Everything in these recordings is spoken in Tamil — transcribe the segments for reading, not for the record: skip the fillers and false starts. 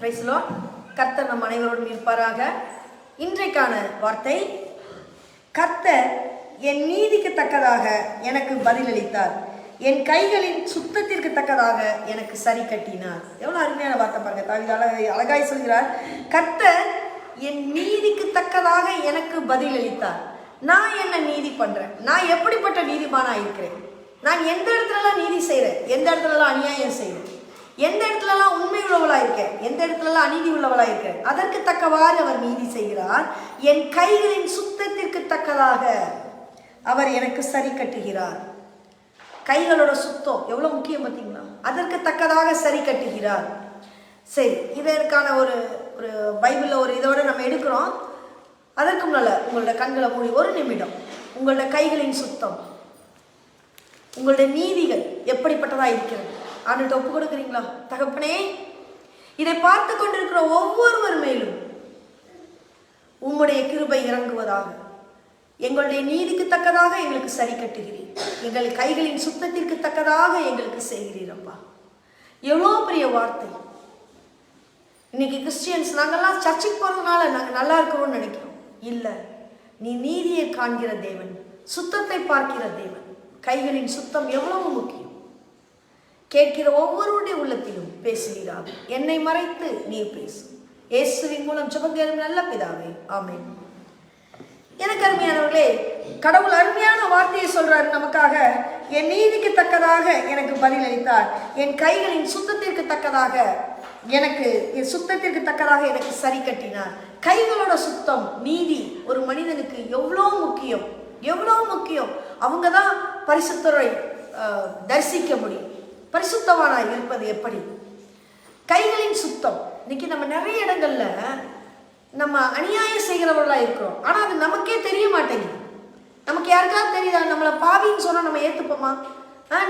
Praise the Lord. கர்த்தர் நம் அனைவரோடும் இருப்பாராக. இன்றைக்கான வார்த்தை, கர்த்தர் என் நீதிக்கு தக்கதாக எனக்கு பதிலளித்தார், என் கைகளின் சுத்தத்திற்கு தக்கதாக எனக்கு சரி கட்டினார். எவ்வளோ அருமையான வார்த்தை பாருங்க. தாவீது அழகாய் சொல்கிறார், கர்த்தர் என் நீதிக்கு தக்கதாக எனக்கு பதிலளித்தார். நான் என்ன நீதி பண்றேன்? நான் எப்படிப்பட்ட நீதிமானா இருக்கிறேன்? நான் எந்த இடத்துலலாம் நீதி செய்கிறேன், எந்த இடத்துலலாம் அநியாயம் செய்கிறேன், எந்த இடத்துலலாம் உண்மை உள்ளவளாக இருக்கேன், எந்த இடத்துலலாம் அநீதி உள்ளவளாக இருக்கேன், அதற்கு தக்கவாறு அவர் நீதி செய்கிறார். என் கைகளின் சுத்தத்திற்கு தக்கதாக அவர் எனக்கு சரி கட்டுகிறார். கைகளோட சுத்தம் எவ்வளோ முக்கியம் பார்த்தீங்களா? அதற்கு தக்கதாக சரி கட்டுகிறார். சரி, இதற்கான ஒரு ஒரு பைபிளில் ஒரு இதோடு நம்ம எடுக்கிறோம். அதற்கு முன்னால் உங்களோட கண்களை மூடி ஒரு நிமிடம் உங்களோட கைகளின் சுத்தம், உங்களுடைய நீதிகள் எப்படிப்பட்டதாக இருக்கிறது ஆண்டுகிட்ட ஒப்பு கொடுக்குறீங்களா? தகப்பனே, இதை பார்த்து கொண்டிருக்கிற ஒவ்வொருவர் மேலும் உம்முடைய கிருபை இறங்குவதாக. எங்களுடைய நீதிக்கு தக்கதாக எங்களுக்கு சரி கட்டுகிறீர், எங்கள் கைகளின் சுத்தத்திற்கு தக்கதாக எங்களுக்கு செய்கிறீரப்பா. எவ்வளோ பெரிய வார்த்தை. இன்னைக்கு கிறிஸ்டியன்ஸ் நாங்கள்லாம் சர்ச்சுக்கு போகிறதுனால நாங்கள் நல்லா இருக்கிறோம்னு நினைக்கிறோம். இல்லை, நீ நீதியை காண்கிற தேவன், சுத்தத்தை பார்க்கிற தேவன். கைகளின் சுத்தம் எவ்வளவு முக்கியம். கேட்கிற ஒவ்வொருடைய உள்ளத்திலும் பேசுகிறார். என்னை மறைத்து நீ பேசு. இயேசுவின் மூலம் ஜெபம் நல்ல பிதாவே, ஆமென். எனக்கு அருமையானவர்களே, கடவுள் அருமையான வார்த்தையை சொல்றாரு நமக்காக. என் நீதிக்கு தக்கதாக எனக்கு பதிலளித்தார், என் கைகளின் சுத்தத்திற்கு தக்கதாக எனக்கு சரி கட்டினார். கைகளோட சுத்தம், நீதி ஒரு மனிதனுக்கு எவ்வளோ முக்கியம், எவ்வளோ முக்கியம். அவங்க தான் பரிசுத்தரை தரிசிக்க முடியும். பரிசுத்தவானாய் இருப்பது எப்படி? கைகளின் சுத்தம். இன்னைக்கு நம்ம நிறைய இடங்கள்ல நம்ம அநியாயம் செய்கிறவர்களாக இருக்கிறோம், ஆனால் அது நமக்கே தெரிய மாட்டேங்குது. நமக்கு யாருக்காவது தெரியுதா? நம்மளை பாவின்னு சொன்னால் நம்ம ஏற்றுப்போமா?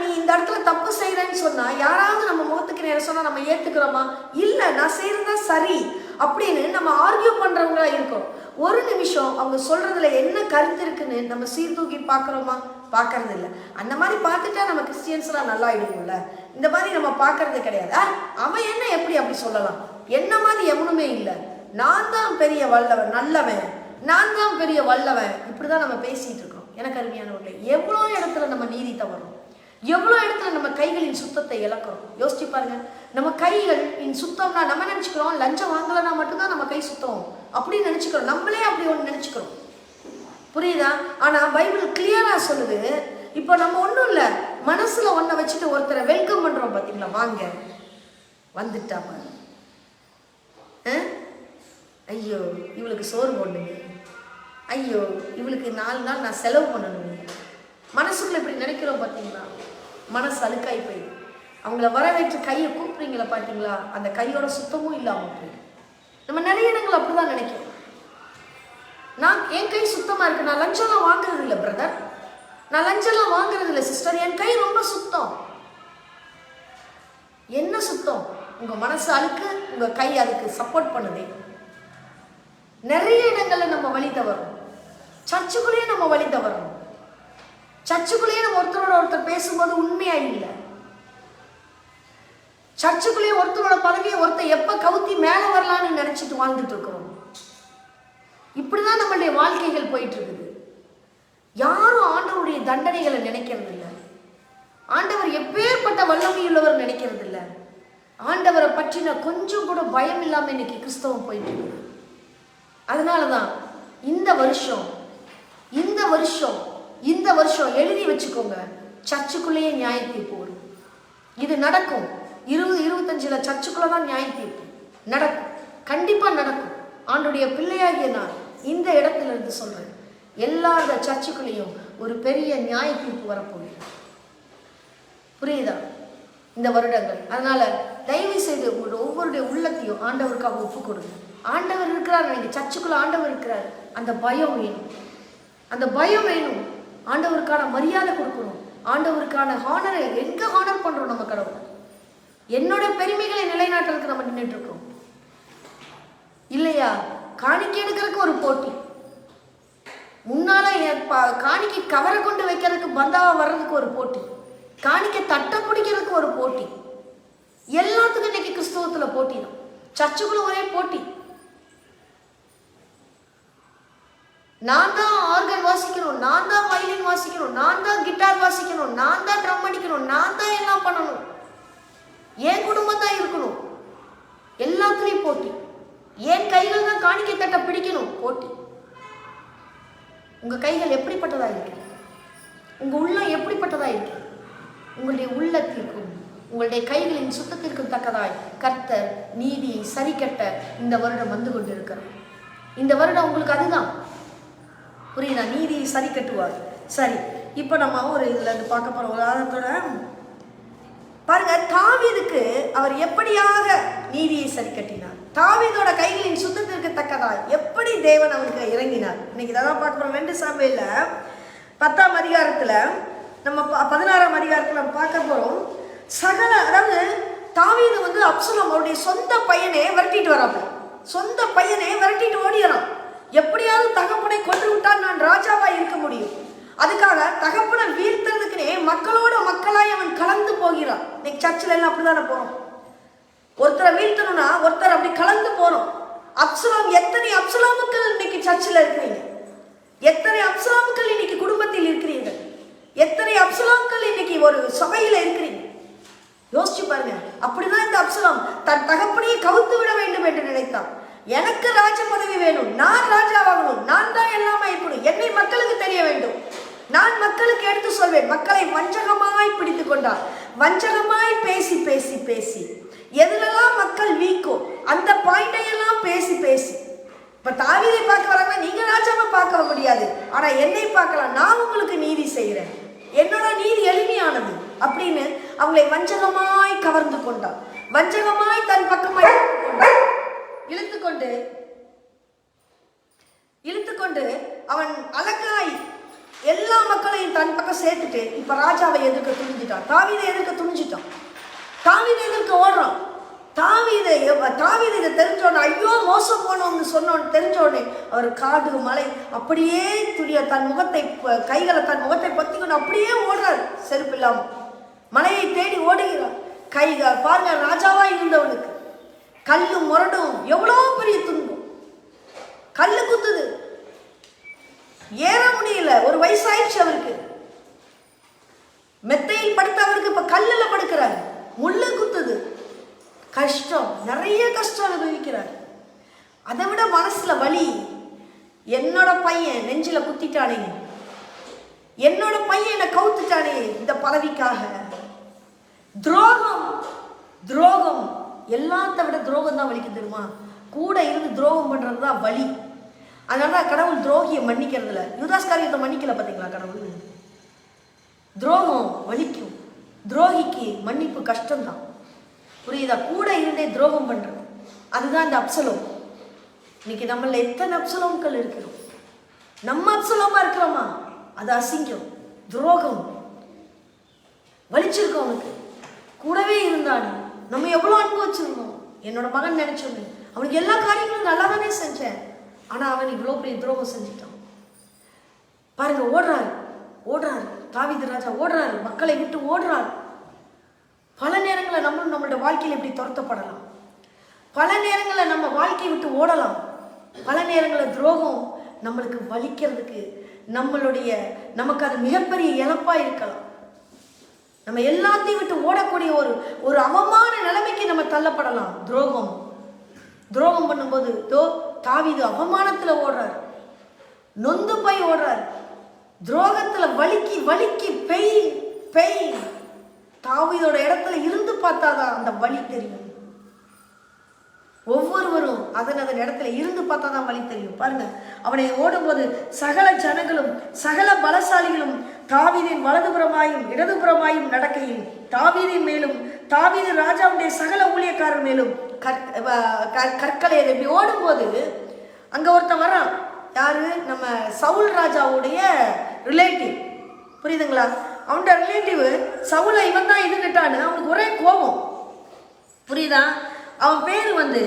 நீ இந்த இடத்துல தப்பு செய்கிறேன்னு சொன்னால் யாராவது நம்ம முகத்துக்கு நேரம் சொன்னால் நம்ம ஏற்றுக்கிறோமா? இல்லை, நான் செய்கிறதா சரி அப்படின்னு நம்ம ஆர்கியூ பண்ணுறவங்களா இருக்கோம். ஒரு நிமிஷம் அவங்க சொல்கிறதுல என்ன கருத்து இருக்குன்னு நம்ம சீர்தூக்கி பார்க்குறோமா? பார்க்கறது இல்லை. அந்த மாதிரி பார்த்துட்டா நம்ம கிறிஸ்டியன்ஸ்லாம் நல்லா ஆயிடுவோம்ல. இந்த மாதிரி நம்ம பார்க்கறது கிடையாது. அவன் என்ன எப்படி அப்படி சொல்லலாம்? என்ன மாதிரி எவனுமே இல்லை, நான் தான் பெரிய வல்லவன், நல்லவன், நான் தான் பெரிய வல்லவன், இப்படிதான் நம்ம பேசிட்டு இருக்கோம். எனக்கு அருமையானவர்களே, எவ்வளோ இடத்துல நம்ம நீதி தவறோம், எவ்வளோ இடத்துல நம்ம கைகளின் சுத்தத்தை இழக்கிறோம். யோசிச்சு பாருங்க. நம்ம கைகளின் சுத்தம்னா நம்ம நினைச்சுக்கிறோம் லஞ்சம் வாங்கலைன்னா மட்டும்தான் நம்ம கை சுத்தம் அப்படின்னு நினைச்சுக்கிறோம். நம்மளே அப்படி ஒன்று நினைச்சுக்கிறோம். புரியுதா? ஆனா பைபிள் கிளியரா சொல்லுது. இப்போ நம்ம ஒன்றும் இல்லை, மனசுல ஒன்றை வச்சுட்டு ஒருத்தரை வெல்கம் பண்றோம் பார்த்தீங்களா? வாங்க, வந்துட்டா பாரு, ஐயோ இவளுக்கு சோறு போடணுங்க, ஐயோ இவளுக்கு 4 நாள் நான் செலவு பண்ணணுங்க. மனசுக்குள்ள இப்படி நினைக்கிறோம் பார்த்தீங்களா? மனசு அழுக்காய் போயிடும். அவங்கள வரவேற்று கையை கூப்பிடுறீங்களா பார்த்தீங்களா? அந்த கையோட சுத்தமும் இல்லாமல் போயிடும். நம்ம நிறைய இடங்கள் அப்படிதான் நினைக்கிறோம். நான் என் கை சுத்தமா இருக்கு, நான் லஞ்சம்லாம் வாங்குறது இல்லை பிரதர், நான் லஞ்சம்லாம் வாங்குறது இல்லை சிஸ்டர், என் கை ரொம்ப சுத்தம். என்ன சுத்தம்? உங்க மனசு அழுக்கு, உங்க கை அதுக்கு சப்போர்ட் பண்ணுது. நிறைய இடங்கள்ல நம்ம வழி தவறோம். சர்ச்சுக்குள்ளேயே நம்ம வழி தவறோம். சர்ச்சுக்குள்ளேயே நம்ம ஒருத்தரோட ஒருத்தர் பேசும்போது உண்மையா இல்லை. சர்ச்சுக்குள்ளேயே ஒருத்தரோட பதவியை ஒருத்தர் எப்ப கவுத்தி மேல வரலான்னு நினைச்சிட்டு வாழ்ந்துட்டு இருக்கிறோம். இப்படிதான் நம்மளுடைய வாழ்க்கைகள் போயிட்டு இருக்குது. யாரும் ஆண்டவருடைய தண்டனைகளை நினைக்கிறது இல்லை. ஆண்டவர் எப்பேற்பட்ட வல்லமையுள்ளவர் நினைக்கிறது இல்லை. ஆண்டவரை பற்றின கொஞ்சம் கூட பயம் இல்லாம இன்னைக்கு கிறிஸ்தவம் போயிட்டு இருக்கு. அதனாலதான் இந்த வருஷம் எழுதி வச்சுக்கோங்க, சர்ச்சுக்குள்ளேயே நியாய தீர்ப்பு வரும். இது நடக்கும். 20-25 சர்ச்சுக்குள்ளதான் நியாய தீர்ப்பு நடக்கும். கண்டிப்பா நடக்கும். ஆண்டுடைய பிள்ளையாகிய நான் இந்த இடத்துல இருந்து சொல்றேன், எல்லா சர்ச்சுக்குள்ளேயும் ஒரு பெரிய நியாய தீர்ப்பு வரப்போகுது. புரியுதா? இந்த வருடங்கள். அதனால தயவு செய்து உங்களோட ஒவ்வொருடைய உள்ளத்தையும் ஆண்டவருக்காக ஒப்பு கொடுங்க. ஆண்டவர் இருக்கிறார், நீங்க சர்ச்சுக்குள்ள ஆண்டவர் இருக்கிறார், அந்த பயம் வேணும், அந்த பயம் வேணும். ஆண்டவருக்கான மரியாதை கொடுக்கணும். ஆண்டவருக்கான ஹானரை எங்க ஹானர் பண்றோம் நம்ம கடவுள்? என்னோட பெருமைகளை நிலைநாட்டுறதுக்கு நம்ம நின்றுட்டு இருக்கோம் இல்லையா? காணிக்கை எடுக்கிறதுக்கு ஒரு போட்டி, முன்னால காணிக்கை கவரை கொண்டு வைக்கிறதுக்கு பந்தாவா வர்றதுக்கு ஒரு போட்டி, காணிக்கை தட்டை பிடிக்கிறதுக்கு ஒரு போட்டி, எல்லாத்துக்கும் இன்னைக்கு கிறிஸ்தவத்துல போட்டி தான். சர்ச்சுக்குள்ள ஒரே போட்டி. நான் தான் ஆர்கன் வாசிக்கணும், நான் தான் வயலின் வாசிக்கணும், நான் தான் கிட்டார் வாசிக்கணும், நான் தான் ட்ரம் அடிக்கணும், நான் தான் எல்லாம் பண்ணணும், என் குடும்பம் தான் இருக்கணும், எல்லாத்துலேயும் போட்டி. என் கைகள் தான் காணிக்கை தட்ட பிடிக்கணும், போட்டி. உங்க கைகள் எப்படிப்பட்டதா இருக்கு? உங்க உள்ளம் எப்படிப்பட்டதா இருக்கு? உங்களுடைய உள்ளத்திற்கும் உங்களுடைய கைகளின் சுத்தத்திற்கும் தக்கதாய் கர்த்தர் நீதியை சரி கட்ட இந்த வருடம் வந்து கொண்டிருக்கிறார். இந்த வருடம் உங்களுக்கு அதுதான் புரியுதா? நீதியை சரி கட்டுவார். சரி, இப்போ நம்ம ஒரு இதுல இருந்து பார்க்க போற உதாரணத்தோட பாருங்க. தாவீதுக்கு அவர் எப்படியாக நீதியை சரி கட்டினார், தாவீதோட கைகளின் சுத்தத்திற்கு தக்கதாய் எப்படி தேவன் அவனுக்கு இறங்கினார். இன்னைக்கு தான் பார்க்க போறோம். 2 சாமுவேல்ல 10ஆம் அதிகாரத்துல நம்ம 16ஆம் அதிகாரத்துல நம்ம பார்க்க போறோம். அதாவது தாவீது வந்து அப்சலோம் அவருடைய சொந்த பையனே விரட்டிட்டு வராங்க. சொந்த பையனே விரட்டிட்டு ஓடிறான். எப்படியாவது தகப்பனை கொன்று விட்டால் நான் ராஜாவா இருக்க முடியும். அதுக்காக தகப்பனை வீழ்த்துறதுக்குனே மக்களோட மக்களாய் அவன் கலந்து போகிறான். இன்னைக்கு சர்ச்சில் எல்லாம் அப்படிதானே போறோம். ஒருத்தரை வீழ்த்தணும்னா ஒருத்தர் அப்படி கலந்து போறோம். அப்சலோம், எத்தனை அப்சலோமுக்கள் இன்னைக்கு சர்ச்சில் இருக்கிறீங்க? எத்தனை அப்சலோமுக்கள் இன்னைக்கு குடும்பத்தில் இருக்கிறீர்கள்? எத்தனை அப்சலோம்கள் இன்னைக்கு ஒரு சபையில இருக்கிறீங்க? யோசிச்சு பாருங்க. அப்படிதான் இந்த அப்சலோம் தன் தகப்பனையே கவுத்து விட வேண்டும் என்று நினைத்தான். எனக்கு ராஜ பதவி வேணும், நான் ராஜாவாகணும், நான் தான் எல்லாமே இருக்கணும், என்னை மக்களுக்கு தெரிய வேண்டும், நான் மக்களுக்கு எடுத்து சொல்வேன். மக்களை வஞ்சகமாய் பிடித்து கொண்டார். வஞ்சகமாய் பேசி பேசி பேசி எதுலெல்லாம் மக்கள் வீக்கோ அந்த பாயிண்டை எல்லாம் பேசி பேசி இப்ப தாவீதை பார்க்க வராங்க. நீங்க ராஜாவை பார்க்க முடியாது, ஆனா என்னை பார்க்கலாம், நான் உங்களுக்கு நீதி செய்கிறேன், என்னோட நீதி எளிமையானது அப்படின்னு அவங்களை வஞ்சகமாய் கவர்ந்து கொண்டார். வஞ்சகமாய் தன் பக்கமாய் இழுத்துக்கொண்டு அவன் அழகாய் எல்லா மக்களையும் தன் பக்கம் சேர்த்துட்டு இப்ப ராஜாவை எதிர்க்க துணிஞ்சிட்டான். தாவீதை எதிர்க்க துணிஞ்சிட்டான். தாவீதை எதிர்க்க ஓடுறான். தாவீதை இதை தெரிஞ்சோடனே ஐயோ மோசம் போனோம்னு சொன்னோன்னு தெரிஞ்சோடனே அவர் காடு மலை அப்படியே தன் முகத்தை கைகளை தன் முகத்தை பத்திக்கொண்டு அப்படியே ஓடுறார். செருப்பு இல்லாம மலையை தேடி ஓடுகிறார். கைகள் பாருங்க, ராஜாவா இருந்தவனுக்கு கல்லும் முரடும் எவ்வளவு பெரிய துன்பம். கல்லு குத்துது, ஏற முடியல, ஒரு வயசாயிடுச்சு அவருக்கு. மெத்தையில் படுத்த அவருக்கு இப்ப கல்லுல படுக்கிறார். முள்ளு குத்துது, கஷ்டம், நிறைய கஷ்டம் அனுபவிக்கிறார். அதை விட மனசுல வலி. என்னோட பையன் நெஞ்சில குத்திட்டானே, என்னோட பையன் என்னை கவுத்துட்டானே இந்த பதவிக்காக. துரோகம், துரோகம் எல்லாத்த விட துரோகம் தான் வலிக்கு தெரியுமா? கூட இருந்து துரோகம் பண்றது தான் வலி. அதனாலதான் கடவுள் துரோகியை மன்னிக்கிறதுல, யூதாஸ் காரியத்தை மன்னிக்கல. பாத்தீங்களா, கடவுள் துரோகம் வலிக்கும், துரோகிக்கு மன்னிப்பு கஷ்டம்தான். புரியுதா? கூட இருந்தே துரோகம் பண்றது, அதுதான் இந்த அப்சலோம். இன்னைக்கு நம்மள எத்தனை அப்சலோம்கள் இருக்கிறோம்? நம்ம அப்சலோமா இருக்கிறோமா? அது அசிங்கம், துரோகம், வலிச்சிருக்கோம். அவனுக்கு கூடவே இருந்தான். நம்ம எவ்வளோ அன்பு வச்சிருந்தோம். என்னோட மகன் நினைச்சோன்னு அவனுக்கு எல்லா காரியங்களும் நல்லா தானே செஞ்சேன், ஆனா அவன் இவ்வளோ பெரிய துரோகம் செஞ்சுட்டான். பாருங்க, ஓடுறாரு தாவீது ராஜா, ஓடுறாரு, மக்களை விட்டு ஓடுறாரு. பல நேரங்களில் நம்மளும் நம்மளோட வாழ்க்கையில் இப்படி துரத்தப்படலாம். பல நேரங்களில் நம்ம வாழ்க்கையை விட்டு ஓடலாம். பல நேரங்களில் துரோகம் நம்மளுக்கு வலிக்கிறதுக்கு நமக்கு அது மிகப்பெரிய இழப்பா இருக்கலாம். நம்ம எல்லாத்தையும் விட்டு ஓடக்கூடிய ஒரு அவமான நிலைமைக்கு நம்ம தள்ளப்படலாம். துரோகம் பண்ணும்போது தாவீது அவமானத்துல ஓடுறாரு, நொந்து போய் ஓடுறாரு, துரோகத்துல வலிக்கு பெயின். தாவீதோட இடத்துல இருந்து பார்த்தாதான் அந்த வலி தெரியும். ஒவ்வொருவரும் அதன் இடத்துல இருந்து பார்த்தாதான் வலி தெரியும். பாருங்க, அவனை ஓடும்போது சகல ஜனங்களும் சகல பலசாலிகளும் தாவீதின் வலதுபுறமாயும் இடதுபுறமாயும் நடக்கையில் தாவீதின் மேலும் தாவீது ராஜாவுடைய சகல ஊழியக்காரர் மேலும் கற்களை இப்படி ஓடும்போது அங்க ஒருத்தன் வரான். யாரு? நம்ம சவுல் ராஜாவுடைய ரிலேட்டிவ். புரியுதுங்களா? அவனோட ரிலேட்டிவ் சவுலை இவன் தான் இதுட்டான்னு அவனுக்கு ஒரே கோபம். புரியுதா? அவன் பேர் வந்து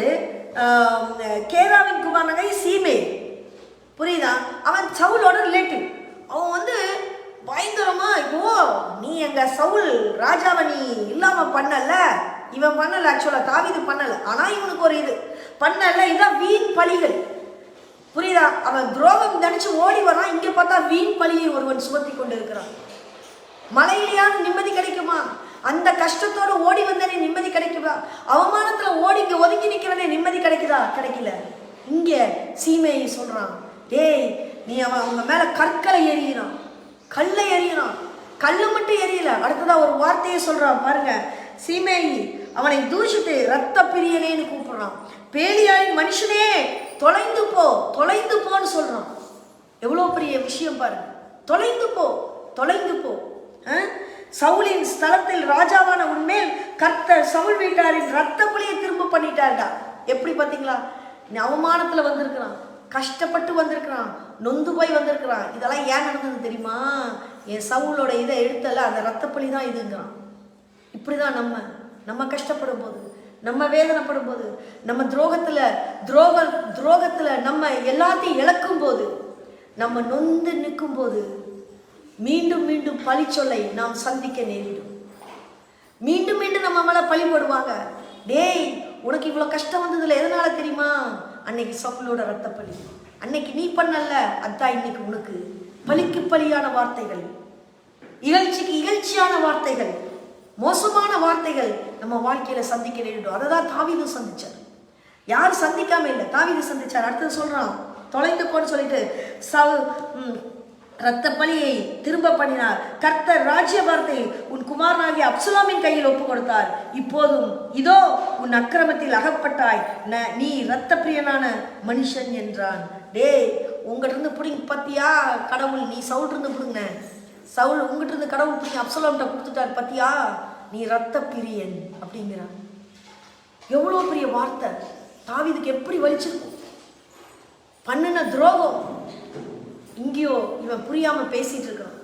கேராவின் குமாரனகை சீமே. புரியுதா? அவன் சவுலோட ரிலேட்டிவ். அவன் வந்து பயங்கரமா, இப்போ நீ எங்க சவுல் ராஜாவை நீ இல்லாம பண்ணல, இவன் பண்ணல, ஆக்சுவலா தாவீது பண்ணல. ஆனா இவனுக்கு ஒரு இது பண்ணல. இதான் வீண் பழிகள். புரியுதா? அவன் துரோகம் நினைச்சு ஓடி வரான். இங்க பார்த்தா வீண் பழியை ஒருவன் சுமத்தி கொண்டு இருக்கிறான். மலையிலேயாவது நிம்மதி கிடைக்குமா? அந்த கஷ்டத்தோட ஓடி வந்தனே நிம்மதி கிடைக்குதா? அவமானத்துல ஓடி இங்க ஒதுங்கி நிக்கிறனே நிம்மதி கிடைக்குதா? கிடைக்கல. இங்க சீமையை சொல்றான், டேய் நீ அவங்க மேல கற்களை எறிகிறான், கல்லை எறிகிறான். கல்லு மட்டும் எரியல, அடுத்ததா ஒரு வார்த்தையை சொல்றான் பாருங்க. சீமேயி அவனை தூஷித்து இரத்த பிரியனேன்னு கூப்பிடுறான். பேலியாளின் மனுஷனே தொலைந்து போ, தொலைந்து போன்னு சொல்றான். எவ்வளவு பெரிய விஷயம் பாருங்க. தொலைந்து போ, தொலைந்து போ. சவுலின் ஸ்தலத்தில் ராஜாவான உன்மேல் கர்த்தர் சவுல் வீட்டாரின் இரத்த பலியை திரும்ப பண்ணிட்டாருடா. எப்படி பார்த்தீங்களா? அவமானத்துல வந்திருக்கிறான், கஷ்டப்பட்டு வந்திருக்கிறான், நொந்து போய் வந்திருக்கிறான். இதெல்லாம் ஏன் நடந்தது தெரியுமா? என் சவுலோட இதை எடுத்தல, அந்த ரத்தப்பலி தான் இதுங்கிறான். இப்படிதான் நம்ம கஷ்டப்படும் போது, நம்ம வேதனைப்படும் போது, நம்ம துரோகத்துல நம்ம எல்லாத்தையும் இழக்கும் போது, நம்ம நொந்து நிற்கும் போது மீண்டும் மீண்டும் பழி சொல்லை நாம் சந்திக்க நேரிடும். மீண்டும் மீண்டும் நம்ம மேல பழி போடுவாங்க. டேய் உனக்கு இவ்வளவு கஷ்டம் வந்ததுல எதனால தெரியுமா? அன்னைக்கு சவுலோட ரத்த பலி, அன்னைக்கு நீ பண்ணல, அதான் இன்னைக்கு உனக்கு. பலிக்கு பலியான வார்த்தைகள், இகழ்ச்சிக்கு இகழ்ச்சியான வார்த்தைகள், மோசமான வார்த்தைகள் நம்ம வாழ்க்கையில சந்திக்க நேரிடும். அதை தான் தாவீது சந்திச்சார். யார் சந்திக்காம இல்லை, தாவீது சந்திச்சார். அடுத்தது சொல்றான், தொலைந்து போன்னு சொல்லிட்டு இரத்த பலியை திரும்ப பண்ணினார். கர்த்தர் ராஜ்யபாரத்தை உன் குமாரனாகிய அப்சலோமின் கையில் ஒப்பு கொடுத்தார். இப்போதும் இதோ உன் அக்கிரமத்தில் அகப்பட்டாய், நீ இரத்த பிரியனான மனுஷன் என்றான். டேய் உங்ககிட்ட இருந்து பிடிங்க பத்தியா கடவுள், நீ சவுல் இருந்து பிடுங்க, சவுல் உங்ககிட்ட இருந்து கடவுள் பிடிங்க அப்சலோம்கிட்ட கொடுத்துட்டார் பத்தியா, நீ இரத்த பிரியன் அப்படிங்கிறான். எவ்வளவு பெரிய வார்த்தை! தாவீதுக்கு எப்படி வலிச்சிருக்கும். பண்ணின துரோகம் இங்கேயோ இவன் புரியாம பேசிட்டு இருக்கிறான்.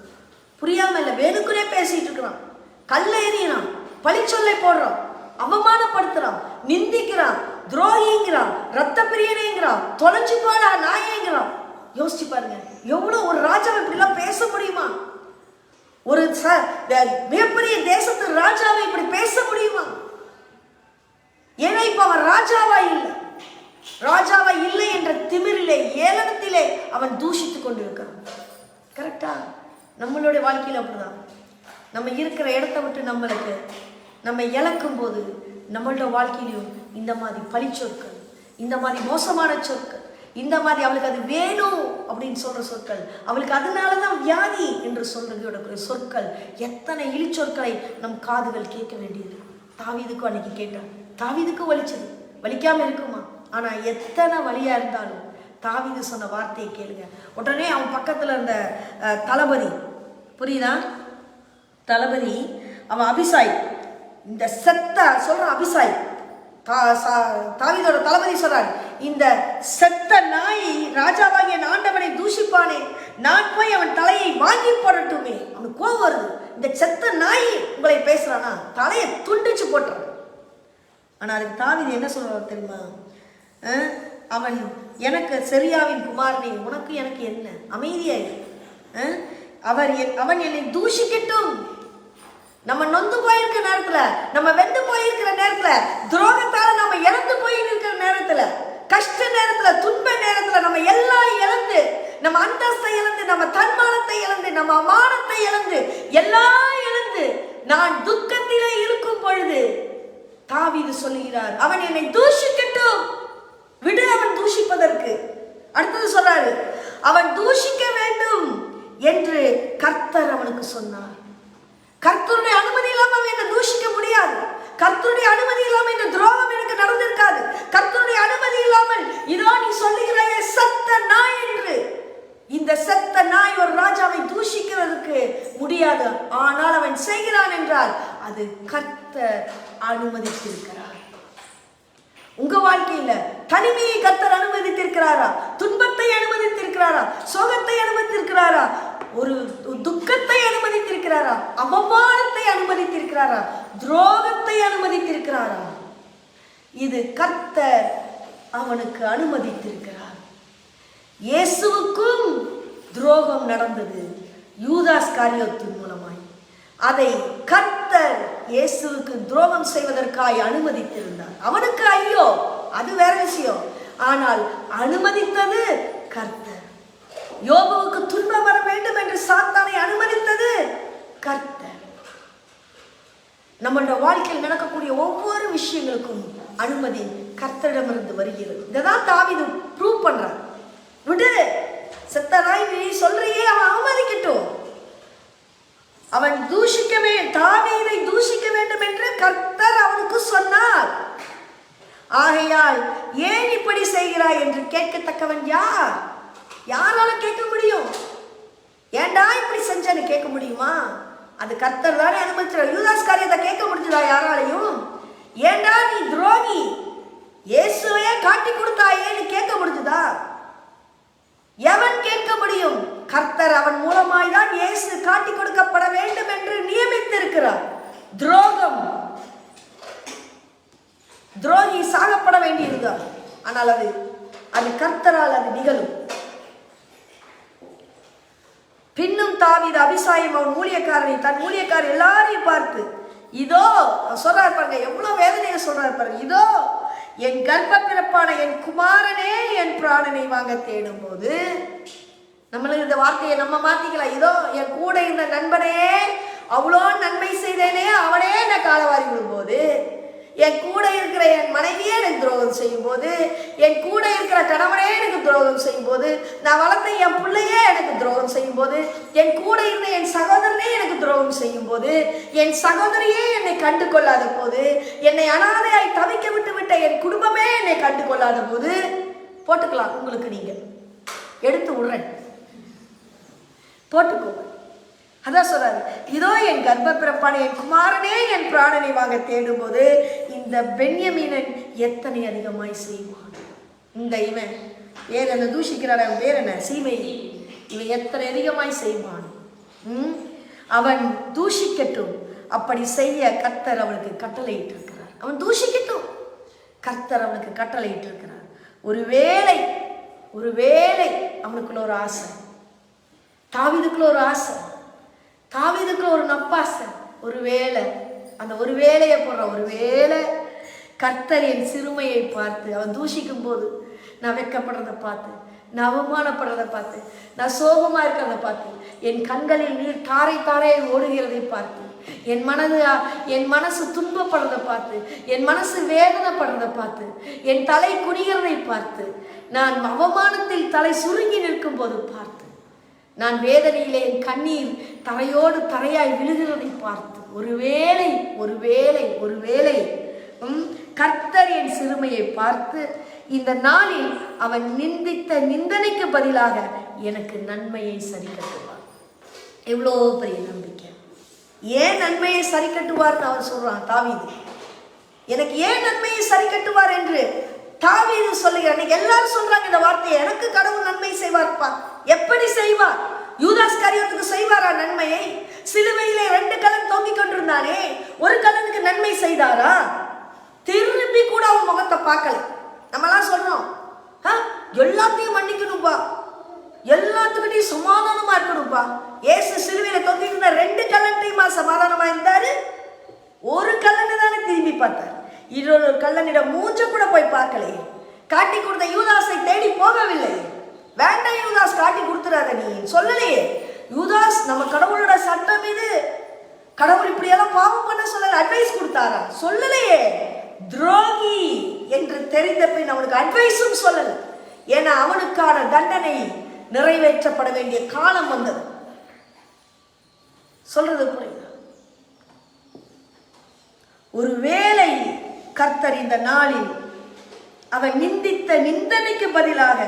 புரியாம இல்ல, வேணுக்குனே பேசிட்டு இருக்கிறான். கல்ல எறியறான், பழி சொல்லை போடுறான், அவமானப்படுத்துறான், நிந்திக்கிறான், துரோகிங்கிறான், ரத்த பிரியனேங்கிறான், தொலைஞ்சு போடா நாயேங்கிறான். யோசிச்சு பாருங்க, எவ்வளவு ஒரு ராஜாவை இப்படி எல்லாம் பேச முடியுமா? ஒரு மிகப்பெரிய தேசத்து ராஜாவை இப்படி பேச முடியுமா? ஏன்னா இப்ப அவன் ராஜாவா இல்லை என்ற திமிரிலே, ஏளனத்திலே அவன் தூஷித்துக் கொண்டிருக்கிறான். கரெக்டா? நம்மளுடைய வாழ்க்கையில் அப்படிதான். நம்ம இருக்கிற இடத்த விட்டு நம்ம இழக்கும் போது நம்மளோட வாழ்க்கையிலும் இந்த மாதிரி பழி சொற்கள், இந்த மாதிரி மோசமான சொற்கள், இந்த மாதிரி அவளுக்கு அது வேணும் அப்படின்னு சொல்ற சொற்கள், அவளுக்கு அதனாலதான் வியாதி என்று சொல்றதோட சொற்கள், எத்தனை இழிச்சொற்களை நம் காதுகள் கேட்க வேண்டியது. தாவீதுக்கும் அன்னைக்கு கேட்டான். தாவீதுக்கும் வலிச்சது, வலிக்காம இருக்குமா? ஆனா எத்தனை வலியா இருந்தாலும் தாவீது சொன்ன வார்த்தையை கேளுங்க. உடனே அவன் பக்கத்துல இருந்த தளபதி, புரியுதா, தளபதி அவன் அபிசாய், இந்த செத்த சொல்ற அபிசாய், தாவீதோட தளபதி சொல்றார், இந்த செத்த நாய் ராஜாவாகிய ஆண்டவனை தூஷிப்பானே, நான் போய் அவன் தலையை வாங்கி போடட்டுமே. அவனுக்கு கோவம் வருது. இந்த செத்த நாய் உங்களை பேசுறானா, தலையை துண்டிச்சு போட்டுறான். ஆனா அதுக்கு தாவீது என்ன சொல்றாரு தெரியுமா? அவன் எனக்கு செரியாவின் குமாரனே, உனக்கு எனக்கு என்ன, அமைதியாய், அவன் என்னை தூஷிக்கட்டும். நம்ம நொந்து போயிருக்கிற நேரத்துல, நம்ம வெந்து போயிருக்கிற நேரத்துல, துரோகத்தால நம்ம இழந்து போயிருக்கிற நேரத்துல, கஷ்ட நேரத்துல, துன்ப நேரத்துல, நம்ம எல்லாம் இழந்து, நம்ம அந்தஸ்தை இழந்து, நம்ம தன்மானத்தை இழந்து, நம்ம மானத்தை இழந்து, எல்லாம் இழந்து நான் துக்கத்திலே இருக்கும் பொழுது தாவீது சொல்லுகிறார், அவன் என்னை தூஷிக்கட்டும், விடு அவன் தூஷிப்பதற்கு. அடுத்தது சொல்றாரு, அவன் தூஷிக்க வேண்டும் என்று கர்த்தர் அவனுக்கு சொன்னார். கர்த்தருடைய அனுமதி இல்லாம அவன் என்ன தூஷிக்க முடியாது. கர்த்தருடைய அனுமதி இல்லாம இந்த துரோகம் எனக்கு நடந்திருக்காது. கர்த்தருடைய அனுமதி இல்லாமல் இதோ நீ சொல்லுகிறாயே செத்த நாய் என்று, இந்த செத்த நாய் ஒரு ராஜாவை தூஷிக்கிறதுக்கு முடியாது. ஆனால் அவன் செய்கிறான் என்றால் அது கர்த்தர் அனுமதித்திருக்கிறார். உங்க வாழ்க்கையில தனிமையை கர்த்தர் அனுமதித்திருக்கிறாரா? துன்பத்தை அனுமதித்திருக்கிறாரா? சோகத்தை அனுமதித்திருக்கிறாரா? ஒரு துக்கத்தை அனுமதித்திருக்கிறாரா? அவமானத்தை அனுமதித்திருக்கிறாரா? துரோகத்தை அனுமதித்திருக்கிறாரா? இது கர்த்தர் அவனுக்கு அனுமதித்திருக்கிறார். இயேசுவுக்கும் துரோகம் நடந்தது யூதாஸ் காரியோத்தின் மூலமாய். அதை கர்த்தர் இயேசுவுக்கு துரோகம் செய்வதற்காய் அனுமதித்திருந்தார். அவனுக்கு ஐயோ, அது வேற விஷயம். ஆனால் அனுமதித்தது கர்த்தர். யோபுவுக்கு துன்பம் வர வேண்டும் என்று சாத்தானை அனுமதித்தது கர்த்தர். நம்மளோட வாழ்க்கையில் நடக்கக்கூடிய ஒவ்வொரு விஷயங்களுக்கும் அனுமதி கர்த்தரிடமிருந்து வருகிறது. இதான் தாவீது ப்ரூவ் பண்றான். விடு, செத்தனாய் நீ சொல்றியே, அவன் அவமதிக்கட்டும், அவன் தூஷிக்கவே, தாவீதை தூஷிக்க வேண்டும் என்று கர்த்தர் அவனுக்கு சொன்னார். ஆகையால் ஏன் இப்படி செய்கிறாய் என்று கேட்கத்தக்கவன் யார்? யாரால கேட்க முடியும்? ஏண்டா இப்படி செஞ்சன்னு கேட்க முடியுமா? அது கர்த்தர் தானே அனுமதிச்சார். யூதாஸ் காரியத்தை கேட்க முடிஞ்சதா யாராலையும்? ஏண்டா நீ துரோகி, இயேசுவையே காட்டி கொடுத்தாயேன்னு கேட்க முடிஞ்சதா? எவன் கேட்க முடியும்? கர்த்தர் அவன் மூலமாய் தான் இயேசு காட்டி கொடுக்கப்பட வேண்டும் என்று நியமித்திருக்கிறார். துரோகி சாகப்பட வேண்டியிருந்தார். ஆனால் அது கர்த்தரால் அது நிகழும். பின்னும் தாவீது அபிசாயம் அவன் ஊழியக்காரனை, தன் ஊழியக்காரர் எல்லாரையும் பார்த்து, இதோ சொல்றாரு பாருங்க, எவ்வளவு வேதனையை சொல்றாரு பாருங்க. இதோ என் கர்ப்ப பிறப்பான என் குமாரனே என் பிராணனை வாங்க தேடும் போது, நம்மளுக்கு இந்த வார்த்தையை நம்ம மாத்திக்கலாம். இதோ என் கூட இருந்த நண்பனே, அவ்வளோ நன்மை செய்தேனே, அவனே என்ன காலவாரி விடும்போது, என் கூட இருக்கிற என் மனைவியே எனக்கு துரோகம் செய்யும் போது, என் கூட இருக்கிற கணவனே எனக்கு துரோகம் செய்யும் போது, நான் வளர்த்த என் பிள்ளையே எனக்கு துரோகம் செய்யும் போது, என் கூட இருந்த என் சகோதரனே எனக்கு துரோகம் செய்யும் போது, என் சகோதரியே என்னை கண்டு கொள்ளாத போது, என்னை அனாதையாய் தவிக்க விட்டு விட்ட என் குடும்பமே என்னை கண்டு கொள்ளாத போது, போட்டுக்கலாம் உங்களுக்கு, நீங்க எடுத்து விடுறேன், போட்டுக்கோங்க. அதான் சொல்றாரு, இதோ என் கர்ப்ப பிறப்பான என் குமாரனே என் பிராணனை வாங்க தேடும் போது, இந்த பென்யமீனன் எத்தனை அதிகமாய் செய்வான். இந்த இவன் வேற என்ன தூஷிக்கிறான், வேற என்ன சீமை, இவன் எத்தனை அதிகமாய் செய்வான். அவன் தூஷிக்கட்டும், அப்படி செய்ய கர்த்தர் அவனுக்கு கட்டளையிட்டு இருக்கிறார். அவன் தூஷிக்கட்டும், கர்த்தர் அவனுக்கு கட்டளையிட்டு இருக்கிறார். ஒருவேளை அவனுக்குள்ள ஒரு ஆசை, தாவீதுக்குள்ள ஒரு ஆசை, தாவீதுக்குள்ள ஒரு நப்பாசை, ஒருவேளை அந்த ஒரு வேலையை போடுற, ஒருவேளை கர்த்தர் என் சிறுமையை பார்த்து, அவன் தூஷிக்கும் போது நான் வெட்கப்படுறதை பார்த்து, நான் அவமானப்படுறதை பார்த்து, நான் சோகமா இருக்கிறத பார்த்து, என் கண்களில் நீர் தாரை தாரை ஓடுகிறதை பார்த்து, என் மனசு துன்பப்படுறதை பார்த்து, என் மனசு வேதனைப்படுறதை பார்த்து, என் தலை குனிகிறதை பார்த்து, நான் அவமானத்தில் தலை சுருங்கி நிற்கும் போது பார்த்து, நான் வேதனையிலே என் கண்ணீர் தரையோடு தரையாய் விழுகிறதை பார்த்து, ஒருவேளை கர்த்தர் என் சிறுமையை பார்த்து இந்த நாளில் அவன் நிந்தித்த நிந்தனைக்கு பதிலாக எனக்கு நன்மையை சரி கட்டுவார். எவ்வளோ பெரிய நம்பிக்கை! ஏன் நன்மையை சரி கட்டுவார்னு அவர் சொல்றான் தாவீது. எனக்கு ஏன் நன்மையை சரி கட்டுவார் என்று தாவீது சொல்லுகிறார். எல்லாரும் சொல்றாங்க இந்த வார்த்தையை, எனக்கு கடவுள் நன்மை செய்வார்ப்பா. எப்படி செய்வார்? யூதாஸ் காரியத்துக்கு செய்வாரா நன்மையை? சிலுவையிலே 2 கலன் தொங்கிக் கொண்டிருந்தானே, ஒரு கலனுக்கு நன்மை செய்தாரா? திரும்பி கூட அவன் முகத்தை பார்க்கல. நம்மலாம் சொல்றோம், எல்லாத்தையும் மன்னிக்கணும்பா, எல்லாத்துக்கிட்டையும் சமாதானமா இருக்கணும்பா. ஏசு சிலுவையில தொங்கிட்டு இருந்த 2 கல்லன்டையுமா சமாதானமா இருந்தாரு? ஒரு கல்லனை தானே திரும்பி பார்த்தார். இன்னொரு கல்லனிடம் மூஞ்ச கூட போய் பார்க்கலையே. காட்டி கொடுத்த யூதாஸை தேடி போகவில்லை. வேண்டாம் யூதாஸ், காட்டி கொடுத்துறாத நீ சொல்லலையே. யூதாஸ், நம்ம கடவுளோட சட்டம் இது, கடவுள் இப்படியெல்லாம் பாவம் பண்ண சொல்ல அட்வைஸ் கொடுத்தாரா? சொல்லலையே. துரோகி என்று தெரிந்த பின் அவனுக்கு அட்வைஸும் சொல்லல. ஏன்னா அவனுக்கான தண்டனை நிறைவேற்றப்பட வேண்டிய காலம் வந்தது. சொல்றது புரியுதா? ஒருவேளை கர்த்தர் இந்த நாளில் அவன் நிந்தித்த நிந்தனைக்கு பதிலாக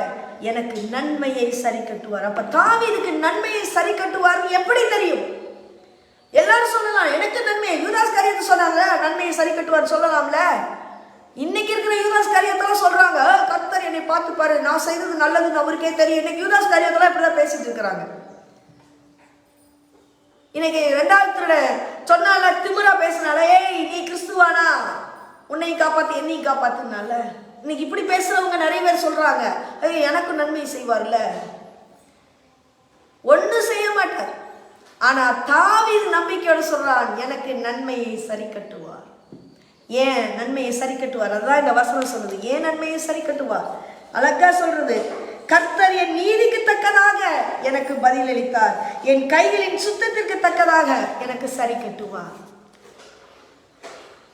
எனக்கு நன்மையை சரி கட்டுவார். அப்ப தாவீதுக்கு நன்மையை சரி கட்டுவார் எப்படி தெரியும்? எல்லாரும் சொல்லலாம் எனக்கு நன்மையை, யூதாஸ் காரியத்தை சொன்னாங்க நன்மையை சரி கட்டுவார் சொல்லலாம்ல. இன்னைக்கு இருக்கிற யூதாஸ் காரியத்தெல்லாம் சொல்றாங்க, கர்த்தர் என்னை பார்த்து பாரு, நான் செய்தது நல்லதுன்னு அவருக்கே தெரியும். இன்னைக்கு யூதாஸ் காரியத்தெல்லாம் இப்படிதான் பேசிட்டு இருக்கிறாங்க. இன்னைக்கு 2வது சொன்னால திமிரா பேசினால, ஏய் நீ கிறிஸ்துவானா, உன்னையும் காப்பாத்து என்னையும் காப்பாத்துனால. இன்னைக்கு இப்படி பேசுறவங்க நிறைய பேர் சொல்றாங்க, ஐயோ எனக்கு நன்மை செய்வார்ல. ஒன்றும் செய்ய மாட்டார். ஆனா தாவீது நம்பிக்கையோடு சொல்றான், எனக்கு நன்மையை சரி கட்டுவார். ஏன் நன்மையை சரி கட்டுவார்? அதுதான் இந்த வசனம் சொல்லுது. ஏன் நன்மையை சரி கட்டுவார்? அழகா சொல்றது, கர்த்தர் என் நீதிக்கு தக்கதாக எனக்கு பதிலளித்தார், என் கைகளின் சுத்தத்திற்கு தக்கதாக எனக்கு சரி கட்டுவார்.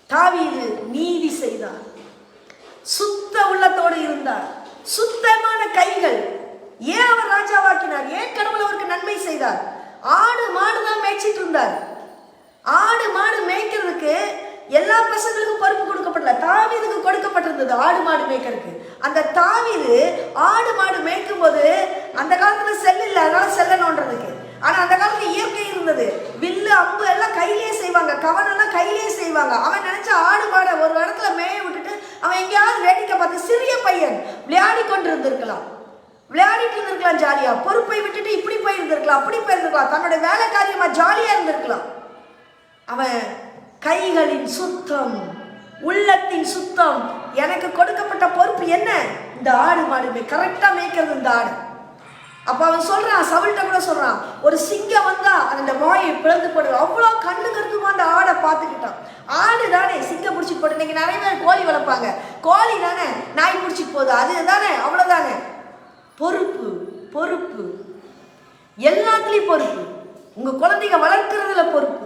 தாவீது நீதி செய்தார், சுத்த உள்ளத்தோடு இருந்தார், சுத்தமான கைகள். ஏன் அவர் ராஜாவாக்கினார்? ஏன் கடவுள் அவருக்கு நன்மை செய்தார்? ஆடு மாடு தான் மேய்ச்சிட்டு இருந்தார். ஆடு மாடு மேய்க்கிறதுக்கு எல்லா பசங்களுக்கும் பொறுப்பு கொடுக்கப்படல, தாவீதுக்கு கொடுக்கப்பட்டிருந்தது ஆடு மாடு மேய்க்கிறதுக்கு. அந்த தாவீது ஆடு மாடு மேய்க்கும் போது அந்த காலத்துல செல் இல்லை, அதனால செல்ல நோன்றதுக்கு. ஆனா அந்த காலத்துல இயற்கை இருந்தது, வில்லு அம்பு எல்லாம் கையிலேயே செய்வாங்க, கவனெல்லாம் கையிலேயே செய்வாங்க. அவன் நினைச்ச ஆடு மாடை ஒரு இடத்துல மேய விட்டுட்டு அவன் எங்கேயாவது வேடிக்கை பார்த்து, சிறிய பையன் விளையாடி கொண்டு இருந்திருக்கலாம், விளையாடிட்டு இருந்திருக்கலாம் ஜாலியா, பொறுப்பை விட்டுட்டு இப்படி போயிருந்திருக்கலாம், அப்படி போயிருந்திருக்கலாம், தன்னோட வேலை காரியமா ஜாலியா இருந்திருக்கலாம். அவன் கைகளின் சுத்தம், உள்ளத்தின் சுத்தம், எனக்கு கொடுக்கப்பட்ட பொறுப்பு என்ன? இந்த ஆடு மாடு கரெக்டா மேய்க்கிறது இந்த ஆடு. அப்ப அவன் சொல்றான், சவுல்ட்ட கூட சொல்றான், ஒரு சிங்கம் வந்தா அந்த வாயை பிளந்து போடுவான். அவ்வளோ கண்ணு கருத்துமா அந்த ஆடை பார்த்துக்கிட்டான். ஆடு தானே சிங்கம் பிடிச்சிட்டு போட்டு, இன்னைக்கு நிறைய பேர் கோழி வளர்ப்பாங்க, கோழி தானே நாய் பிடிச்சிட்டு போகுது, அது தானே, அவ்வளவுதானே. பொறுப்பு, பொறுப்பு, எல்லாத்துலயும் பொறுப்பு. உங்க குழந்தைங்க வளர்க்கறதுல பொறுப்பு,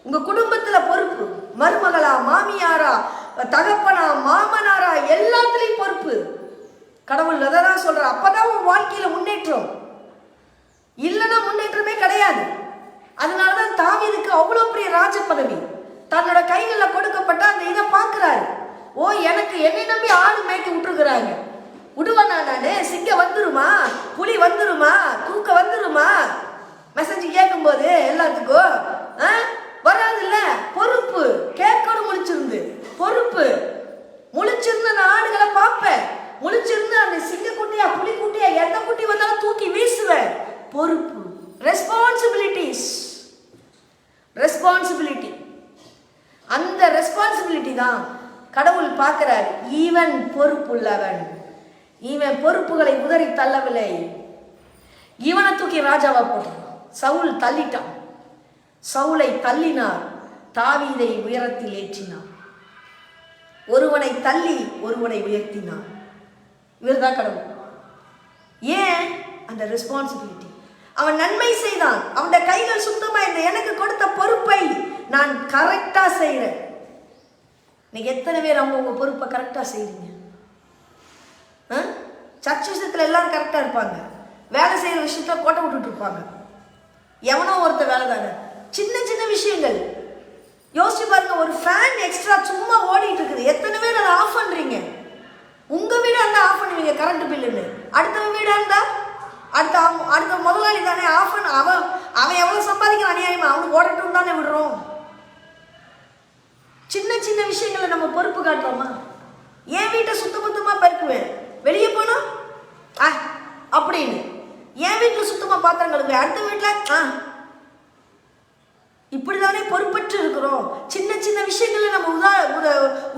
உங்க குடும்பத்துல பொறுப்பு, மருமகளா, மாமியாரா, தகப்பனா, மாமனாரா, எல்லாத்துலயும் பொறுப்பு. கடவுள் அதான் சொல்ற. அப்பதான் உன் வாழ்க்கையில முன்னேற்றம், இல்லைன்னா முன்னேற்றமே கிடையாது. அதனாலதான் தாவீதுக்கு அவ்வளவு பெரிய ராஜ பதவி தன்னோட கைகள்ல கொடுக்கப்பட்ட அந்த இதை பார்க்கிறாரு. ஓ, எனக்கு என்னை நம்பி ஆடு மேய்க்க விட்டுருக்குறாங்க, விடுவானா நானு? சிங்கம் வந்துருமா, புலி வந்துருமா, தூக்க வந்துருமா? மெசேஜ் கேட்கும் போது எல்லாத்துக்கும் வராது இல்ல. பொறுப்பு கேட்கணும், முழிச்சிருந்து பொறுப்பு முழிச்சிருந்து அந்த ஆடுகளை பார்ப்பேன், முழிச்சிருந்து அந்த சிங்க குட்டியா புலி குட்டியா எந்த குட்டி வந்தாலும் தூக்கி வீசுவேன். பொறுப்பு, ரெஸ்பான்சிபிலிட்டிஸ், ரெஸ்பான்சிபிலிட்டி. அந்த ரெஸ்பான்சிபிலிட்டி தான் கடவுள் பார்க்கிறார். இவன் பொறுப்புள்ளவன், இவன் பொறுப்புகளை உதறி தள்ளவில்லை, இவனை தூக்கி ராஜாவா போட்டான். சவுல் தள்ளிட்டான், சவுலை தள்ளினார், தாவீதை உயரத்தில் ஏற்றினார். ஒருவனை தள்ளி ஒருவனை உயர்த்தினார். இவர்தான் கடவுள். ஏன்? அந்த ரெஸ்பான்சிபிலிட்டி. அவன் நன்மை செய்தான், அவனுடைய கைகள் சுத்தமா இருந்த, எனக்கு கொடுத்த பொறுப்பை நான் கரெக்டா செய்யறேன். நீங்க எத்தனை பேர் அவங்க உங்க பொறுப்பை கரெக்டா செய்றீங்க? சர்ச் விஷயத்துல எல்லாரும் கரெக்டா இருப்பாங்க, வேலை செய்யற விஷயத்துல கோட்டை விட்டுட்டு இருப்பாங்க. எவனோ ஒருத்த வேலை தானே. சின்ன சின்ன விஷயங்கள் யோசிச்சு பாருங்க. ஒரு ஃபேன் எக்ஸ்ட்ரா சும்மா ஓடிட்டு இருக்குது, எத்தனை பேர் அதை ஆஃப் பண்றீங்க? உங்க வீடு அந்த ஆஃப் பண்ணுவீங்க கரண்ட் பில்லுன்னு, அடுத்த வீடா இருந்தா அடுத்த முதலாளி தானே ஆஃப் பண்ண. அவன் எவ்வளவு சம்பாதிக்கிறான் அநியாயமா, அவனுக்கு ஓடட்டும் தானே விடுறோம். சின்ன சின்ன விஷயங்களை நம்ம பொறுப்பு காட்டுறோமா? என் வீட்டை சுத்தமா பெருக்குவேன், வெளியே போனா அப்படின்னு. என் வீட்டுல சுத்தமா பாத்திரம் கழுவுவேன், அடுத்த வீட்டுல இப்படிதானே பொறுப்பற்று இருக்கிறோம். சின்ன சின்ன விஷயங்களை நம்ம